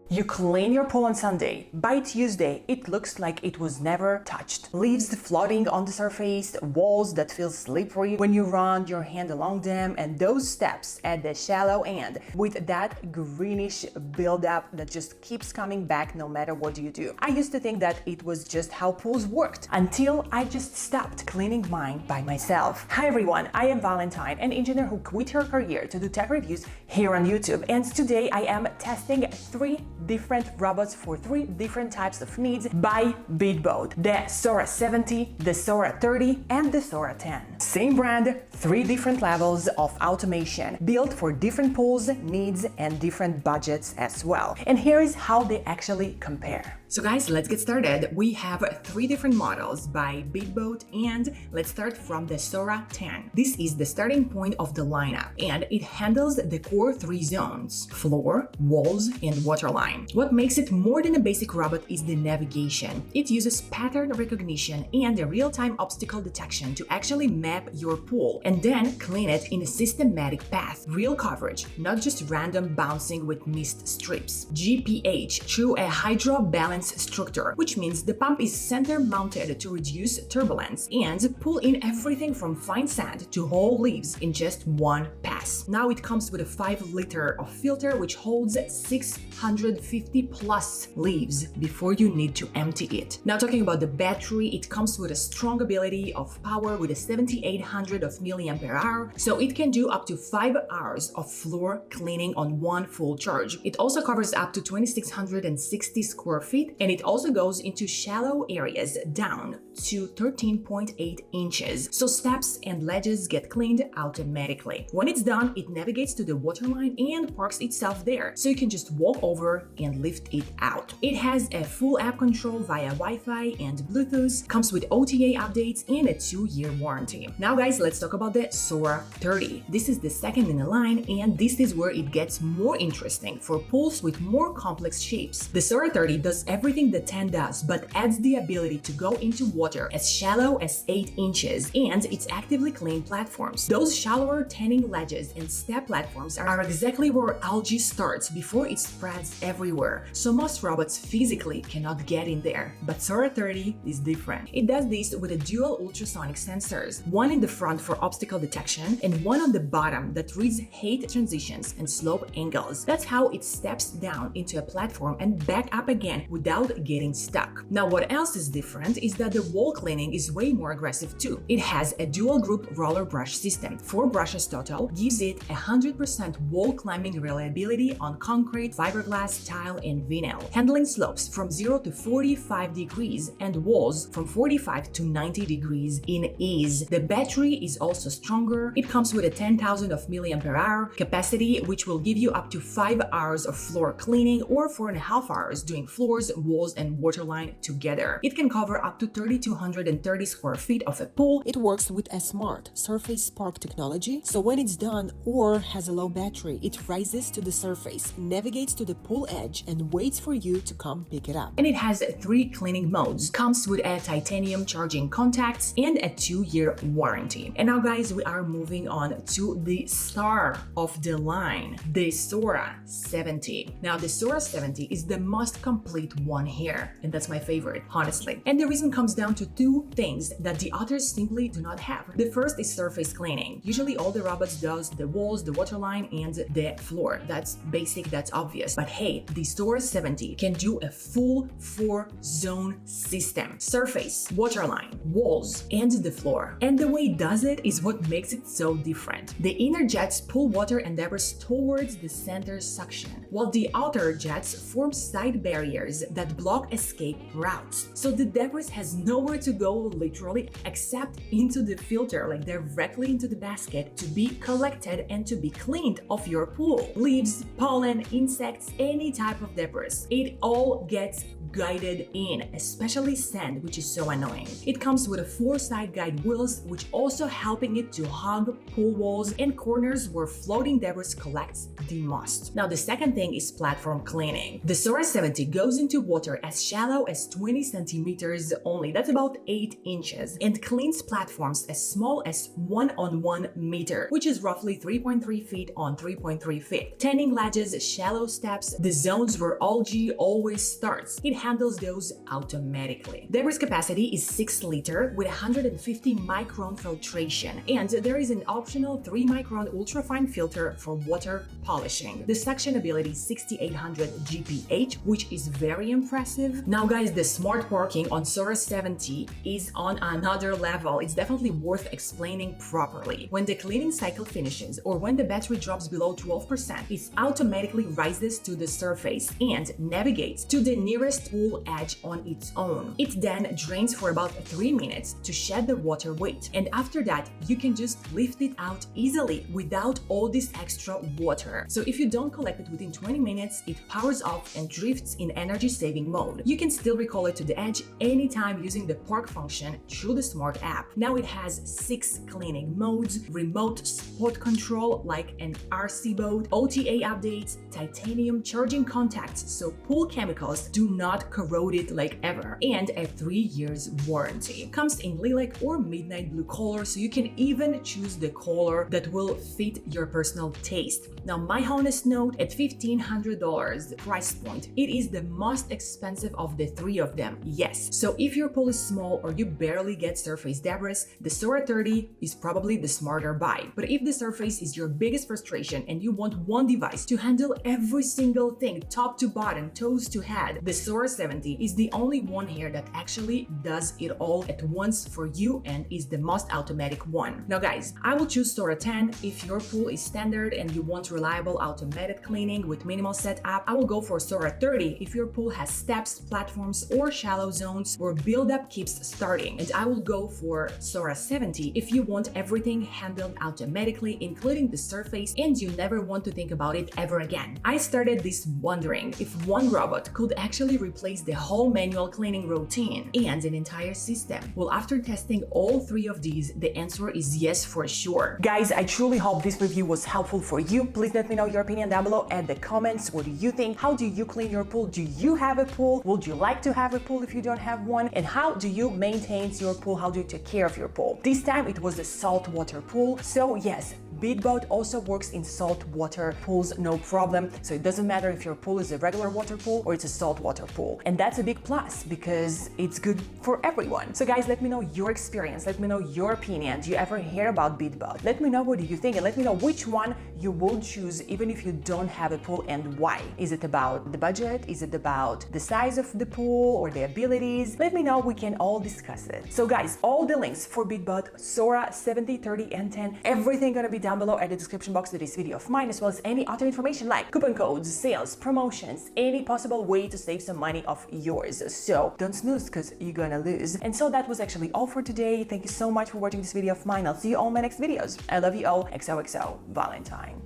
You clean your pool on Sunday. By Tuesday, it looks like it was never touched. Leaves floating on the surface, walls that feel slippery when you run your hand along them, and those steps at the shallow end with that greenish buildup that just keeps coming back no matter what you do. I used to think that it was just how pools worked until I just stopped cleaning mine by myself. Hi everyone, I am Valentine, an engineer who quit her career to do tech reviews here on YouTube, and today I am testing 3 different robots for 3 different types of needs by Beatbot: the Sora 70, the Sora 30, and the Sora 10. Same brand, 3 different levels of automation, built for different pools, needs, and different budgets as well. And here is how they actually compare. So guys, let's get started. We have 3 different models by Beatbot, and let's start from the Sora 10. This is the starting point of the lineup, and it handles the core 3 zones: floor, walls, and waterline. What makes it more than a basic robot is the navigation. It uses pattern recognition and the real-time obstacle detection to actually map your pool and then clean it in a systematic path. Real coverage, not just random bouncing with mist strips. GPH through a hydro balance structure, which means the pump is center mounted to reduce turbulence and pull in everything from fine sand to whole leaves in just one pass. Now it comes with a 5-liter of filter which holds 650 plus leaves before you need to empty it. Now talking about the battery, it comes with a strong ability of power with a 7800 of mAh, so it can do up to 5 hours of floor cleaning on one full charge. It also covers up to 2660 square feet, and it also goes into shallow areas down to 13.8 inches, so steps and ledges get cleaned automatically. When it's done, it navigates to the waterline and parks itself there, so you can just walk over and lift it out. It has a full app control via Wi-Fi and Bluetooth, comes with OTA updates and a 2-year warranty. Now guys, let's talk about the Sora 30. This is the second in the line, and this is where it gets more interesting for pools with more complex shapes. The Sora 30 does everything the 10 does, but adds the ability to go into water as shallow as 8 inches, and it's actively clean platforms. Those shallower tanning ledges and step platforms are exactly where algae starts before it spreads everywhere, so most robots physically cannot get in there. But Sora 30 is different. It does this with a dual ultrasonic sensors, one in the front for obstacle detection and one on the bottom that reads height transitions and slope angles. That's how it steps down into a platform and back up again without getting stuck. Now what else is different is that the wall cleaning is way more aggressive too. It has a dual group roller brush system. 4 brushes total gives it 100% wall climbing reliability on concrete, fiberglass, tile, and vinyl, handling slopes from 0 to 45 degrees and walls from 45 to 90 degrees in ease. The battery is also stronger. It comes with a 10,000 of mAh capacity, which will give you up to 5 hours of floor cleaning or 4.5 hours doing floors, walls, and waterline together. It can cover up to 3,230 square feet of a pool. It works with a smart surface spark technology, so when it's done or has a low battery, it rises to the surface, navigates to the pool edge, and waits for you to come pick it up. And it has 3 cleaning modes, comes with a titanium charging contacts and a 2-year warranty. And now guys, we are moving on to the star of the line, the Sora 70. Now the Sora 70 is the most complete one here, and that's my favorite, honestly. And the reason comes down to 2 things that the others simply do not have. The first is surface cleaning. Usually all the robots does the walls, the waterline, and the floor. That's basic, that's obvious. But hey, the Sora 70 can do a full 4-zone system: surface, waterline, walls, and the floor. And the way it does it is what makes it so different. The inner jets pull water and debris towards the center suction, while the outer jets form side barriers that block escape routes. So the debris has nowhere to go literally except into the filter, like directly into the basket, to be collected and to be cleaned off your pool. Leaves, pollen, insects, any type of debris, it all gets guided in, especially sand, which is so annoying. It comes with a 4-side guide wheels, which also helping it to hug pool walls and corners where floating debris collects the most. Now the second thing is platform cleaning. The Sora 70 goes into water as shallow as 20 centimeters only. That's that's about 8 inches, and cleans platforms as small as 1 on 1 meter, which is roughly 3.3 feet on 3.3 feet. Tanning ledges, shallow steps, the zones where algae always starts. It handles those automatically. Debris capacity is 6 liter with 150 micron filtration, and there is an optional 3 micron ultrafine filter for water polishing. The suction ability is 6800 GPH, which is very impressive. Now guys, the smart parking on Sora 70 is on another level. It's definitely worth explaining properly. When the cleaning cycle finishes or when the battery drops below 12%, it automatically rises to the surface and navigates to the nearest pool edge on its own. It then drains for about 3 minutes to shed the water weight, and after that you can just lift it out easily without all this extra water. So if you don't collect it within 20 minutes, it powers off and drifts in energy saving mode. You can still recall it to the edge anytime using the park function through the smart app. Now it has 6 cleaning modes, remote spot control like an RC boat, OTA updates, titanium charging contacts so pool chemicals do not corrode it like ever, and a 3 years warranty. Comes in lilac or midnight blue color, so you can even choose the color that will fit your personal taste. Now my honest note, at $1,500 price point, it is the most expensive of the 3 of them, yes. So if your pool is small or you barely get surface debris, the Sora 30 is probably the smarter buy. But if the surface is your biggest frustration and you want one device to handle every single thing top to bottom, toes to head, the Sora 70 is the only one here that actually does it all at once for you and is the most automatic one. Now guys, I will choose Sora 10 if your pool is standard and you want reliable automated cleaning with minimal setup. I will go for Sora 30 if your pool has steps, platforms, or shallow zones where buildup keeps starting. And I will go for Sora 70 if you want everything handled automatically, including the surface, and you never want to think about it ever again. I started this wondering if one robot could actually replace the whole manual cleaning routine and an entire system. Well, after testing all 3 of these, the answer is yes for sure. Guys, I truly hope this review was helpful for you. Please let me know your opinion down below at the comments. What do you think? How do you clean your pool? Do you have a pool? Would you like to have a pool if you don't have one? And how do you maintain your pool? How do you take care of your pool? This time it was a saltwater pool. So yes, Beatbot also works in saltwater pools, no problem. So it doesn't matter if your pool is a regular water pool or it's a saltwater pool. And that's a big plus because it's good for everyone. So guys, let me know your experience. Let me know your opinion. Do you ever hear about Beatbot? Let me know what do you think and let me know which one you will choose even if you don't have a pool and why. Is it about the budget? Is it about the size of the pool or the abilities? Let me know, we can all discuss it. So guys, all the links for Beatbot, Sora 70, 30, and 10, everything gonna be down below at the description box of this video of mine, as well as any other information like coupon codes, sales, promotions, any possible way to save some money of yours. So don't snooze because you're gonna lose. And so that was actually all for today. Thank you so much for watching this video of mine. I'll see you all in my next videos. I love you all. XOXO Valentine.